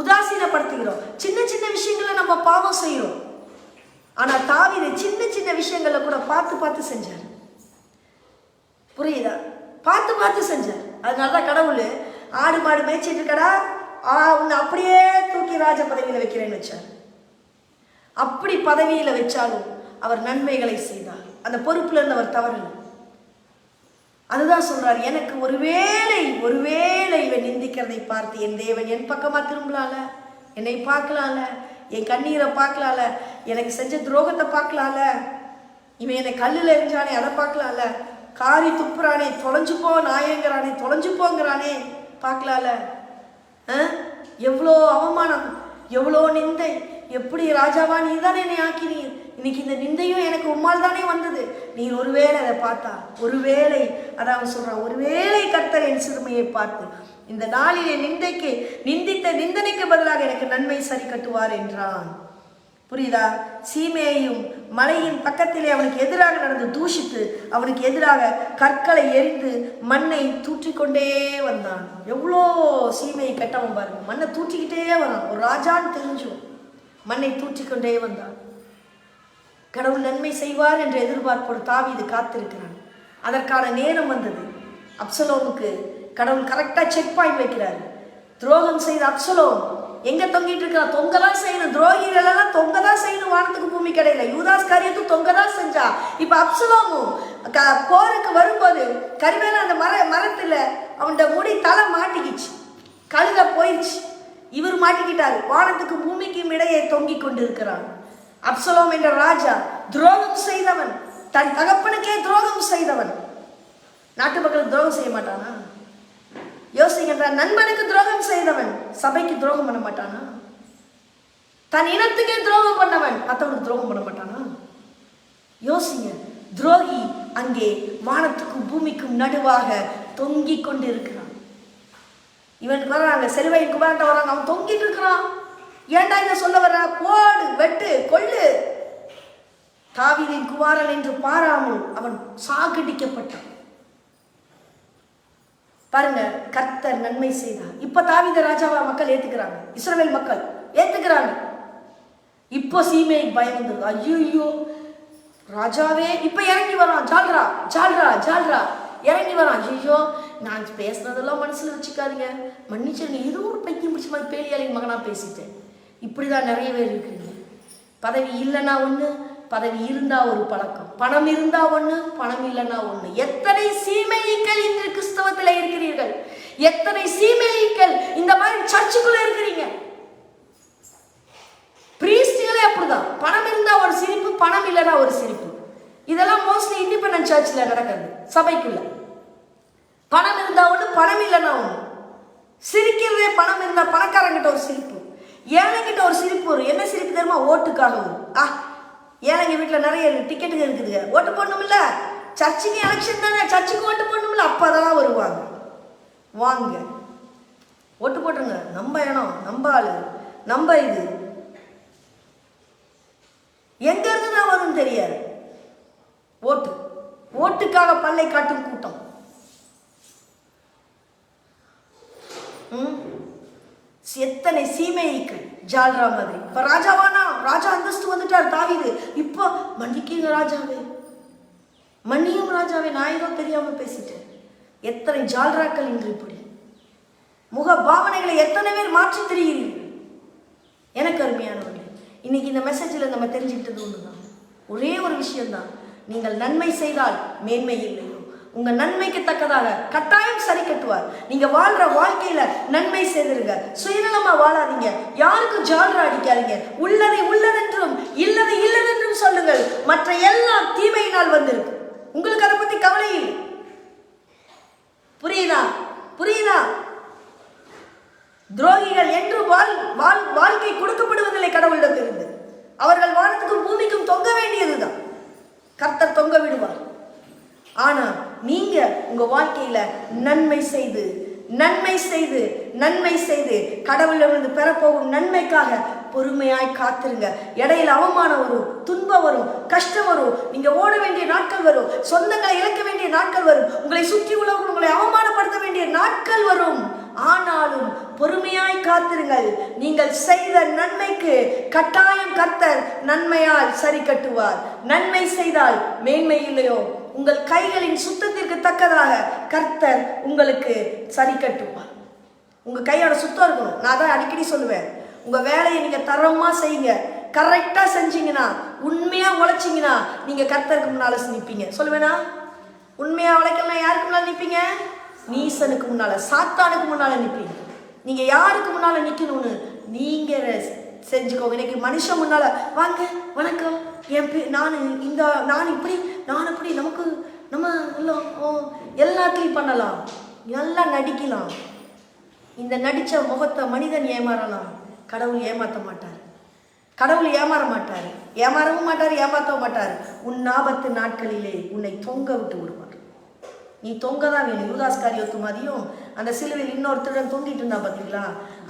உதாசீனப்படுத்துகிறோம், சின்ன சின்ன விஷயங்களை நம்ம பாவம் செய்யறோம். ஆனா தாவீது சின்ன சின்ன விஷயங்களை கூட பார்த்து பார்த்து செஞ்சார். புரியுதா? பார்த்து பார்த்து செஞ்சார். அதனாலதான் கடவுள் ஆடு மாடு மேய்ச்சிட்டு இருக்கடா, உன்னை அப்படியே தூக்கி ராஜ பதவியில வைக்கிறேன்னு வச்சார். அப்படி பதவியில வச்சாலும் அவர் நன்மைகளை செய்தார், அந்த பொறுப்புல இருந்து அவர் தவறல. அதுதான் சொல்றார், எனக்கு ஒருவேளை இவன் நிந்திக்கிறதை பார்த்து என் தேவன் என் பக்கமா திரும்பலால, என்னை பார்க்கலால, என் கண்ணீரை பார்க்கலால, எனக்கு செஞ்ச துரோகத்தை பார்க்கலால, இவன் என்னை கல்லுல எரிஞ்சானே அதை பார்க்கலால, காரி துப்புறானே, தொலைஞ்சு போ நாயங்கிறானே, தொலைஞ்சு போங்கிறானே பார்க்கலால. எவ்வளோ அவமானம், எவ்வளோ நிந்தை, எப்படி ராஜாவா நீ தானே என்னை ஆக்கினீர், இன்னைக்கு இந்த நிந்தையும் எனக்கு உம்மால் தானே வந்தது. நீர் ஒருவேளை அதை பார்த்தா, ஒருவேளை அதான் சொல்றான், ஒருவேளை கர்த்தர் என் சிறுமையை பார்த்து இந்த நாளிலே நிந்தித்த நிந்தனைக்கு பதிலாக எனக்கு நன்மை சரி கட்டுவார் என்றான். புரியுதா? சீமேயும் மலையின் பக்கத்திலே அவனுக்கு எதிராக நடந்து தூஷித்து அவனுக்கு எதிராக கற்களை எரிந்து மண்ணை தூற்றிக்கொண்டே வந்தான். எவ்வளோ சீமையை கெட்டவன் பாருங்க, மண்ணை தூற்றிக்கிட்டே வரான். ஒரு ராஜான்னு தெரிஞ்சும் மண்ணை தூற்றிக்கொண்டே வந்தான். கடவுள் நன்மை செய்வார் என்ற எதிர்பார்ப்போடு தாவீது காத்திருக்கிறான். அதற்கான நேரம் வந்தது. அப்சலோமுக்கு கடவுள் கரெக்டாக செக் பாயிண்ட் வைக்கிறார். துரோகம் செய்த அப்சலோம் எங்க தொங்கிட்டு இருக்கிறா? தொங்கதான் செய்யணும். துரோகிகள் எல்லாம் தொங்கதான் செய்யணும். வானத்துக்கு பூமி கிடையாது. யூதாஸ் காரியத்தும் தொங்கதான் செஞ்சா. இப்ப அப்சலோமும் போருக்கு வரும்போது கருவேல அந்த மரத்துல அவன் முடி தலை மாட்டிக்கிச்சு, கழுத போயிடுச்சு. இவர் மாட்டிக்கிட்டாரு. வானத்துக்கு பூமிக்கும் இடையே தொங்கி கொண்டு இருக்கிறான். அப்சலோம் என்ற ராஜா துரோகம் செய்தவன், தன் தகப்பனுக்கே துரோகம் செய்தவன். நாட்டு மக்களுக்கு துரோகம் செய்ய மாட்டானா? யோசிக்கின்ற நண்பனுக்கு துரோகம் செய்தவன் சபைக்கு துரோகம் பண்ண மாட்டானா? தன் இனத்துக்கே துரோகம் பண்ணவன் மற்றவனுக்கு துரோகம் பண்ண மாட்டானா? யோசிங்க. துரோகி அங்கே வானத்துக்கும் பூமிக்கும் நடுவாக தொங்கிக் கொண்டு இருக்கிறான். இவனுக்கு வர்றாங்க, செல்வையின் குமாரன் வராங்க, அவன் தொங்கிட்டு இருக்கிறான். ஏன்டா இதை சொல்ல வர்ற? போடு, வெட்டு, கொள்ளு. தாவீதின் குமாரன் என்று பாராமல் அவன் சாகடிக்கப்பட்டான். பாருங்க, கர்த்தர் நன்மை செய்தார். இப்ப தாவீது ராஜாவா மக்கள் ஏத்துக்கிறாங்க, இஸ்ரவேல் மக்கள் ஏத்துக்கிறாங்க. இப்போ சீமைக்கு பயம் வந்தது. ஐயோ ராஜாவே இப்ப இறங்கி வரான். ஜால்ரா ஜால்ரா ஜால்ரா இறங்கி வரான். ஐயோ நான் பேசுனதெல்லாம் மனசுல வச்சுக்காதீங்க, மன்னிச்சிருங்க, ஏதோ ஒரு பைத்தியம் பிடிச்ச மாதிரி பேலியாளின் மகனா பேசிட்டேன். இப்படிதான் நிறைய பேர் இருக்கிறீங்க. பதவி இல்லைன்னா ஒண்ணு, பதவி இருந்தா ஒரு பழக்கம். பணம் இருந்தா ஒண்ணு, பணம் இல்லைன்னா ஒண்ணு. எத்தனை சீமைகள் இன்று கிறிஸ்தவத்தில் இருக்கிறீர்கள்? எத்தனை சீமைகள் இந்த மாதிரி சர்ச்சுக்குள்ள இருக்கிறீங்க? பிரீஸ்டுகளே அப்படிதான். பணம் இருந்தா ஒரு சிரிப்பு, பணம் இல்லைன்னா ஒரு சிரிப்பு. இதெல்லாம் மோஸ்ட்லி இண்டிபெண்டன்ட் சர்ச்சில் நடக்கிறது. சபைக்குள்ள பணம் இருந்தா ஒண்ணு, பணம் இல்லைன்னா ஒண்ணு. சிரிக்கிறதே பணம் இருந்தா பணக்காரங்கிட்ட ஒரு சிரிப்பு, ஏழைங்கிட்ட ஒரு சிரிப்பு வரும். என்ன சிரிப்பு தெரியுமா? ஓட்டுக்காக வரும். ஏழைங்க வீட்டில் நிறைய டிக்கெட்டுங்க இருக்குதுங்க, ஓட்டு போடணும்ல. சர்ச்சுக்கு எலெக்ஷன் தானே, சர்ச்சுக்கு ஓட்டு போடணும்ல, அப்பதான் வருவாங்க. வாங்க ஓட்டு போட்டுருங்க, நம்ம இடம், நம்ம ஆளு, நம்ம இது. எங்க இருந்து தான் வரும் தெரியாது. ஓட்டு, ஓட்டுக்காக பல்லை காட்டும் கூட்டம். எத்தனை சீமைகள் ஜால்ரா மாதிரி. இப்ப ராஜாவானா, ராஜா அந்தஸ்து வந்துட்டார் தாவீது. இப்போ மன்னிக்கீங்க ராஜாவே, மன்னியும் ராஜாவே, நான் ஏதோ தெரியாம பேசிட்டேன். எத்தனை ஜால்ராக்கள் இன்று இப்படி முக பாவனைகளை எத்தனை பேர் மாற்றி தெரிகிறீர்கள். எனக்கு அருமையானவர்களே, இன்னைக்கு இந்த மெசேஜில் நம்ம தெரிஞ்சுக்கிட்டது ஒண்ணுதான், ஒரே ஒரு விஷயம்தான். நீங்கள் நன்மை செய்தால் மேன்மை இல்லையோ, உங்க நன்மைக்கு தக்கதாக கட்டாயம் சரி கட்டுவார். நீங்க வாழ்ற வாழ்க்கையில நன்மை செய்திருங்க. சுயநலமா வாழாதீங்க, யாருக்கும் ஜால்ரா அடிக்காதீங்க. உள்ளதை உள்ளதென்றும் இல்லதை இல்லதென்றும் சொல்லுங்கள். மற்ற எல்லாம் தீமையினால் வந்திருக்கு, உங்களுக்கு அதை பத்தி கவலை இல்லை. புரியுதா? புரியுதா? துரோகிகள் என்று வாழ்க்கை கொடுக்கப்படுவதில்லை கடவுளிடமிருந்து. அவர்கள் வானத்துக்கும் பூமிக்கும் தொங்க வேண்டியதுதான். கர்த்தர் தொங்க விடுவார். ஆனா நீங்க உங்க வாழ்க்கையில நன்மை செய்து நன்மை செய்து நன்மை செய்து கடவுளிடமிருந்து பெறப்போகும் நன்மைக்காக பொறுமையாய் காத்திருங்க. இடையில அவமானம் வரும், துன்பம் வரும், கஷ்டம் வரும், நீங்க ஓட வேண்டிய நாட்கள் வரும், சொந்தங்களை இழக்க வேண்டிய நாட்கள் வரும், உங்களை சுற்றி உள்ளவர்கள் உங்களை அவமானப்படுத்த வேண்டிய நாட்கள் வரும். ஆனாலும் பொறுமையாய் காத்திருங்கள். நீங்கள் செய்த நன்மைக்கு கட்டாயம் கர்த்தர் நன்மையால் சரி கட்டுவார். நன்மை செய்தால் மேன்மை இல்லையோ, உங்கள் கைகளின் சுத்தத்திற்கு தக்கதாக கர்த்தர் உங்களுக்கு சரி கட்டுவார். உங்க கையோட சுத்தம் இருக்கணும். நான் தான் அடிக்கடி சொல்லுவேன், உங்க வேலையை நீங்க தரமா செய்யுங்க. கரெக்டா செஞ்சீங்கன்னா, உண்மையா உழைச்சிங்கன்னா, நீங்க கர்த்தருக்கு முன்னால நிற்பீங்க. சொல்லுவேனா? உண்மையா உழைக்கலாம் யாருக்கு முன்னால நிற்பீங்க? நீசனுக்கு முன்னால, சாத்தானுக்கு முன்னால நிற்பீங்க. நீங்க யாருக்கு முன்னால நிக்கணும்னு நீங்க செஞ்சுக்கோங்க. இன்னைக்கு மனுஷன் முன்னால வாங்க வணக்கம், என் நான் இப்படி நான் அப்படி, நமக்கு நம்ம எல்லாத்தையும் பண்ணலாம், நல்லா நடிக்கலாம். இந்த நடிச்ச முகத்தை மனிதன் ஏமாறலாம், கடவுள் ஏமாற்ற மாட்டார். கடவுள் ஏமாற மாட்டார், ஏமாறவும் மாட்டார், ஏமாற்றவும் மாட்டார். உன் ஆபத்து நாட்களிலே உன்னை தொங்க விட்டு விடுவார். நீ தொங்க தான் வேணும். யூதாஸ் காரியத்து மாதிரியும் அந்த சிலுவையில் இன்னொருத்தருடன் தொங்கிட்டு இருந்தா பார்த்தீங்களா,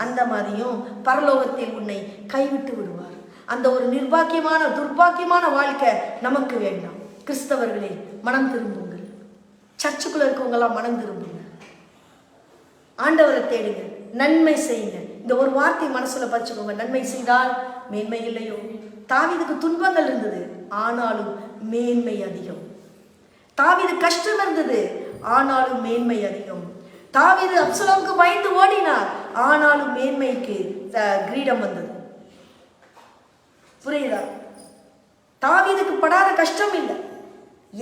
அந்த மாதிரியும் பரலோகத்தில் உன்னை கைவிட்டு விடுவார். அந்த ஒரு நிர்பாக்கியமான துர்பாக்கியமான வாழ்க்கை நமக்கு வேண்டாம். கிறிஸ்தவர்களே, மனம் திரும்புங்கள். சர்ச்சுக்குள்ள இருக்கவங்கெல்லாம் மனம் திரும்புங்க, ஆண்டவரை தேடுங்க, நன்மை செய்யுங்க. இந்த ஒரு வார்த்தை மனசுல பறிச்சுக்கோங்க, நன்மை செய்தால் மேன்மை இல்லையோ. தாவீதுக்கு துன்பங்கள் இருந்தது, ஆனாலும் மேன்மை அதிகம். தாவீது கஷ்டம் இருந்தது, ஆனாலும் மேன்மை அதிகம். தாவீது அப்சலோமுக்கு பயந்து ஓடினார், ஆனாலும் மேன்மைக்கு கிரீடம் வந்தது. புரியுதா? தாவீதுக்கு படாத கஷ்டம் இல்லை.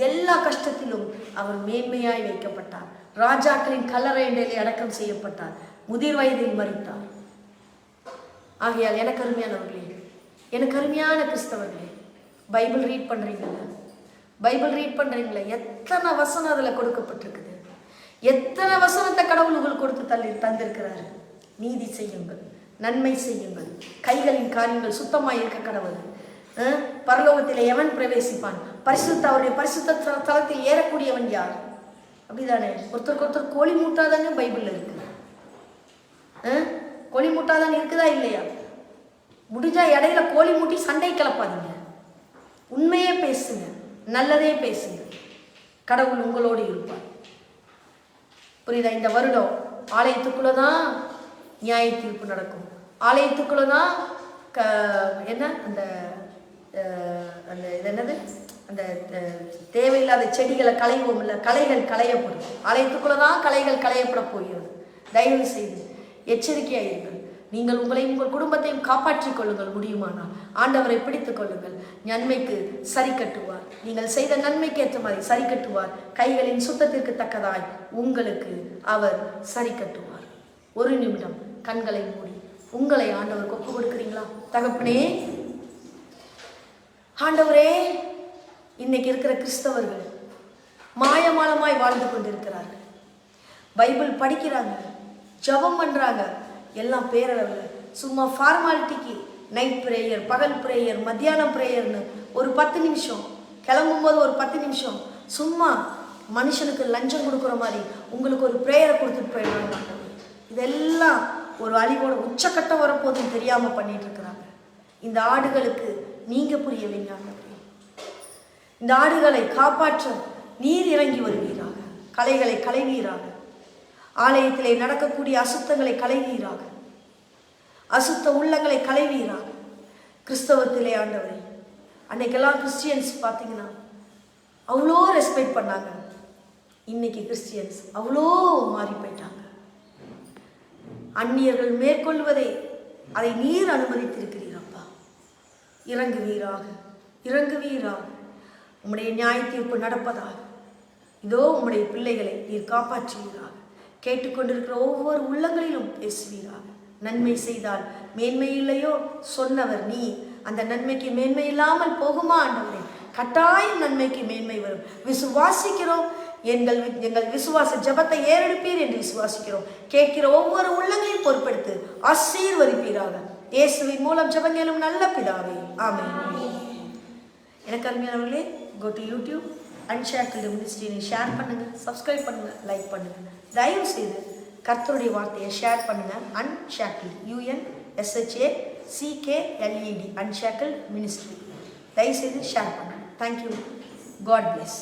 எல்லா கஷ்டத்திலும் அவர் மேன்மையாய் வைக்கப்பட்டார். ராஜாக்களின் கல்லறையிலே அடக்கம் செய்யப்பட்டார். முதிர் வயதில் மரித்தார். ஆகையால் எனக்கு அருமையானவர்களே, எனக்கு அருமையான கிறிஸ்தவர்களே, பைபிள் ரீட் பண்றீங்களா? பைபிள் ரீட் பண்றீங்களா? எத்தனை வசனம் அதுல கொடுக்கப்பட்டிருக்குது. எத்தனை வசனத்தை கடவுள் உங்களுக்கு கொடுத்து தந்திருக்கிறாரு. நீதி செய்யுங்கள், நன்மை செய்யுங்கள், கைகளின் காரியங்கள் சுத்தமாக இருக்க கடவுள். பரலோகத்தில் எவன் பிரவேசிப்பான்? அவருடைய பரிசுத்த தலத்தில் ஏறக்கூடியவன் யார்? அப்படிதானே? ஒருத்தருக்கு ஒருத்தர் கோழி மூட்டாதானே பைபிள்ல இருக்கு. கோழி மூட்டாதான் இருக்குதா இல்லையா? முடிஞ்சா இடையில கோழி மூட்டி சண்டை கிளப்பாதீங்க. உண்மையே பேசுங்க, நல்லதே பேசுங்க. கடவுள் உங்களோடு இருப்பார். புரியுதா? இந்த வருடம் ஆலயத்துக்குள்ளதான் நியாய தீர்ப்பு நடக்கும். ஆலயத்துக்குள்ளதான் என்ன அந்த அந்த இது என்னது, அந்த தேவையில்லாத செடிகளை களைவோம் இல்லை, களைகள் களையப்படும். ஆலயத்துக்குள்ளதான் களைகள் களையப்பட போகிறது. தயவு செய்து எச்சரிக்கையாயிருங்கள். நீங்கள் உங்களையும் உங்கள் குடும்பத்தையும் காப்பாற்றிக் கொள்ளுங்கள். முடியுமானால் ஆண்டவரை பிடித்துக் கொள்ளுங்கள். நன்மைக்கு சரி கட்டுவார். நீங்கள் செய்த நன்மைக்கு ஏற்ற மாதிரி சரி கட்டுவார். கைகளின் சுத்தத்திற்கு தக்கதாய் உங்களுக்கு அவர் சரி கட்டுவார். ஒரு நிமிடம் கண்களை மூடி உங்களை ஆண்டவருக்கு ஒப்பு கொடுக்கிறீங்களா? தகப்பனே, ஆண்டவரே, இன்னைக்கு இருக்கிற கிறிஸ்தவர்கள் மாயமாலமாய் வாழ்ந்து கொண்டிருக்கிறார்கள். பைபிள் படிக்கிறாங்க, ஜபம் பண்றாங்க, எல்லாம் பேரளவில் சும்மா ஃபார்மாலிட்டிக்கு நைட் ப்ரேயர், பகல் ப்ரேயர், மத்தியானம் ப்ரேயர்னு ஒரு 10 நிமிஷம், கிளம்பும்போது ஒரு 10 நிமிஷம் சும்மா மனுஷனுக்கு லஞ்சம் கொடுக்குற மாதிரி உங்களுக்கு ஒரு ப்ரேயரை கொடுத்துட்டு போயிடுறாங்க. இதெல்லாம் ஒரு அழிவோட உச்சக்கட்டம் வரப்போதுன்னு தெரியாமல் பண்ணிட்டு இருக்கிறாங்க. இந்த ஆடுகளுக்கு நீங்க புரிய வைங்க. இந்த ஆடுகளை காப்பாற்ற நீர் இறங்கி வருவீராக. கலைகளை களைவீராக. ஆலயத்திலே நடக்கக்கூடிய அசுத்தங்களை களைவீராக. அசுத்த உள்ளங்களை களைவீராக. கிறிஸ்தவத்திலே ஆண்டவரே, அன்னைக்கெல்லாம் கிறிஸ்டியன்ஸ் பார்த்தீங்கன்னா அவ்வளோ ரெஸ்பெக்ட் பண்ணாங்க. இன்னைக்கு கிறிஸ்டியன்ஸ் அவ்வளோ மாறி போயிட்டாங்க. அந்நியர்கள் மேற்கொள்வதை அதை நீர் அனுமதித்திருக்கிறீரப்பா. இறங்குவீராக, இறங்குவீராக. உம்முடைய நியாய தீர்ப்பு நடப்பதாக இதோ உம்முடைய பிள்ளைகளை நீர் காப்பாற்றுவீராக. கேட்டுக்கொண்டிருக்கிற ஒவ்வொரு உள்ளங்களிலும் பேசுவீராக. நன்மை செய்தால் மேன்மை இல்லையோ சொன்னவர் நீ. அந்த நன்மைக்கு மேன்மை இல்லாமல் போகுமா ஆண்டவரே? கட்டாயம் நன்மைக்கு மேன்மை வரும். விசுவாசிக்கிறோம். எங்கள் விசுவாச ஜபத்தை ஏறெடுப்பீர் என்று விசுவாசிக்கிறோம். கேட்கிற ஒவ்வொரு உள்ளங்களையும் பொறுப்பெடுத்து ஆசீர்வதிப்பீராக. இயேசுவின் மூலம் ஜபங்களும் நல்ல பிதாவே, ஆமென். எனக்கு அருமையானவர்களே, கோ டு யூடியூப் அன்ஷேக்கிள்டு மினிஸ்ட்ரியை ஷேர் பண்ணுங்க, சப்ஸ்கிரைப் பண்ணுங்க, லைக் பண்ணுங்க. தயவு செய்து கர்த்தருடைய வார்த்தையை ஷேர் பண்ணுங்க. Unshackled, UNSHACKLED, Unshackled ministry. தயவு செய்து ஷேர் பண்ணுங்க. தேங்க்யூ. God plus.